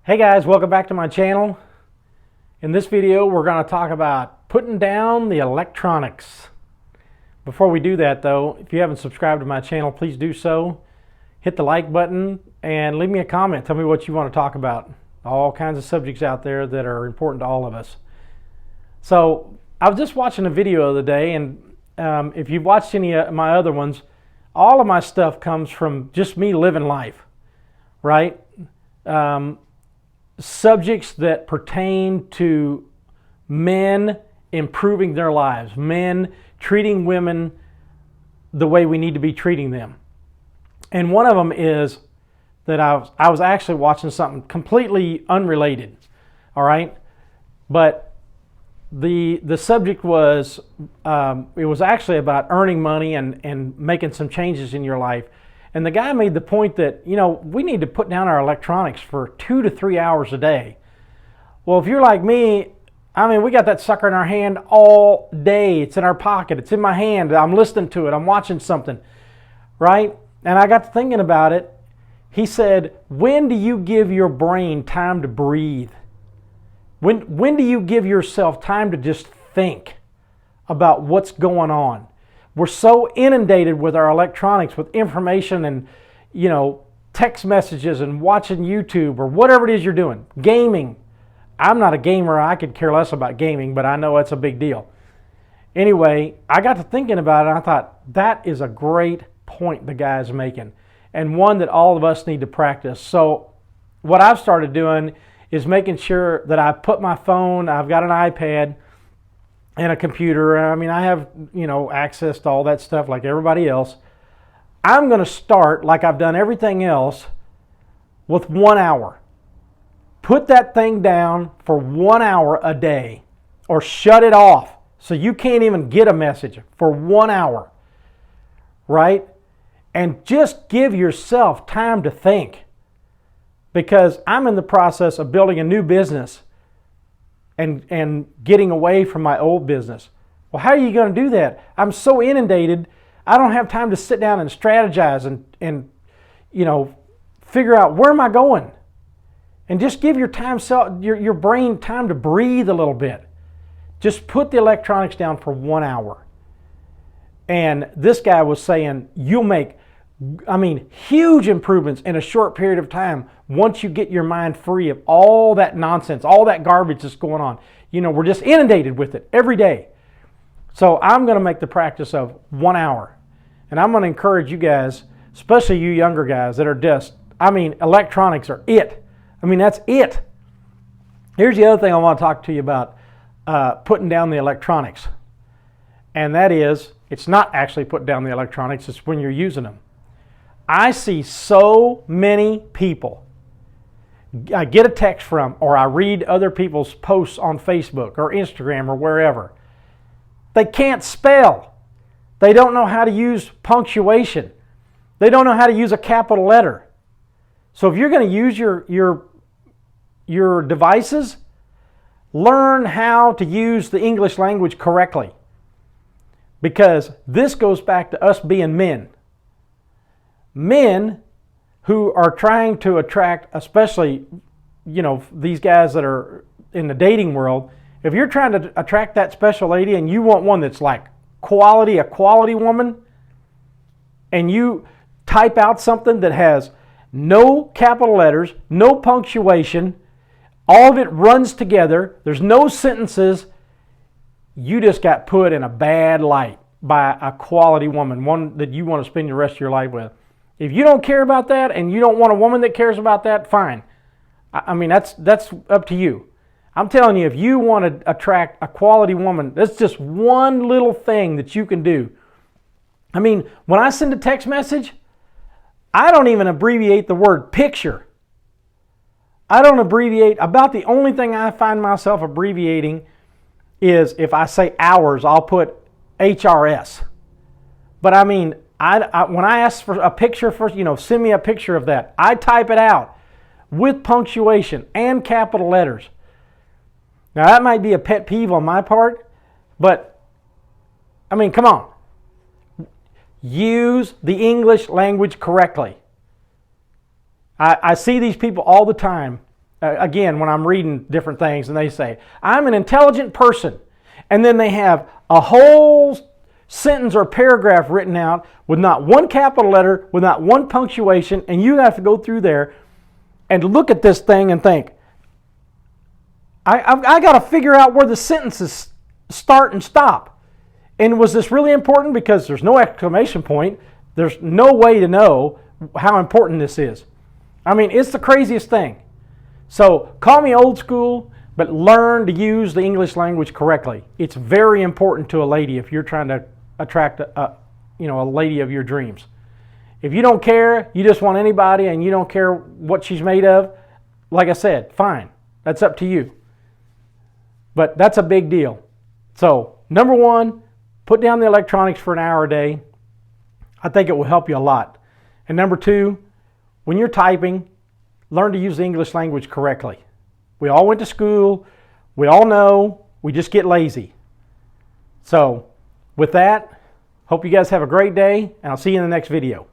Hey guys, welcome back to my channel. In this video, we're going to talk about putting down the electronics. Before we do that though, if you haven't subscribed to my channel, please do so. Hit the like button and leave me a comment. Tell me what you want to talk about. All kinds of subjects out there that are important to all of us. So, I was just watching a video the other day, and if you've watched any of my other ones, all of my stuff comes from just me living life, right? Subjects that pertain to men improving their lives, men treating women the way we need to be treating them. And one of them is that I was actually watching something completely unrelated, all right? But the subject was, it was actually about earning money and making some changes in your life. And the guy made the point that, you know, we need to put down our electronics for 2 to 3 hours a day. Well, if you're like me, I mean, we got that sucker in our hand all day. It's in our pocket. It's in my hand. I'm listening to it. I'm watching something, right? And I got to thinking about it. He said, when do you give your brain time to breathe? When do you give yourself time to just think about what's going on? We're so inundated with our electronics, with information and, you know, text messages and watching YouTube or whatever it is you're doing. Gaming. I'm not a gamer. I could care less about gaming, but I know it's a big deal. Anyway, I got to thinking about it, and I thought, that is a great point the guy's making, and one that all of us need to practice. So what I've started doing is making sure that I put my phone, I've got an iPad, and a computer. I mean, I have, you know, access to all that stuff like everybody else. I'm going to start, like I've done everything else, with 1 hour. Put that thing down for 1 hour a day, or shut it off so you can't even get a message for 1 hour, right? And just give yourself time to think, because I'm in the process of building a new business and getting away from my old business. Well, how are you going to do that? I'm so inundated, I don't have time to sit down and strategize and you know, figure out where am I going? And just give your brain time to breathe a little bit. Just put the electronics down for 1 hour. And this guy was saying you'll make, I mean, huge improvements in a short period of time once you get your mind free of all that nonsense, all that garbage that's going on. You know, we're just inundated with it every day. So I'm going to make the practice of 1 hour. And I'm going to encourage you guys, especially you younger guys that are just, I mean, electronics are it. I mean, that's it. Here's the other thing I want to talk to you about, putting down the electronics. And that is, it's not actually putting down the electronics, it's when you're using them. I see so many people I get a text from, or I read other people's posts on Facebook or Instagram or wherever. They can't spell. They don't know how to use punctuation. They don't know how to use a capital letter. So if you're going to use your devices, learn how to use the English language correctly. Because this goes back to us being men. Men who are trying to attract, especially, you know, these guys that are in the dating world, if you're trying to attract that special lady and you want one that's like a quality woman, and you type out something that has no capital letters, no punctuation, all of it runs together, there's no sentences, you just got put in a bad light by a quality woman, one that you want to spend the rest of your life with. If you don't care about that and you don't want a woman that cares about that, fine. I mean, that's up to you. I'm telling you, if you want to attract a quality woman, that's just one little thing that you can do. I mean, when I send a text message, I don't even abbreviate the word picture. I don't abbreviate. About the only thing I find myself abbreviating is if I say hours, I'll put HRS. But I mean, when I ask for a picture first, you know, send me a picture of that. I type it out with punctuation and capital letters. Now that might be a pet peeve on my part, but I mean, come on. Use the English language correctly. I see these people all the time again, when I'm reading different things and they say, I'm an intelligent person, and then they have a whole sentence or paragraph written out with not one capital letter, with not one punctuation, and you have to go through there and look at this thing and think, I got to figure out where the sentences start and stop. And was this really important? Because there's no exclamation point. There's no way to know how important this is. I mean, it's the craziest thing. So call me old school, but learn to use the English language correctly. It's very important to a lady if you're trying to attract a lady of your dreams. If you don't care, you just want anybody and you don't care what she's made of, like I said, fine. That's up to you. But that's a big deal. So, number one, put down the electronics for an hour a day. I think it will help you a lot. And number two, when you're typing, learn to use the English language correctly. We all went to school. We all know. We just get lazy. So, with that, hope you guys have a great day, and I'll see you in the next video.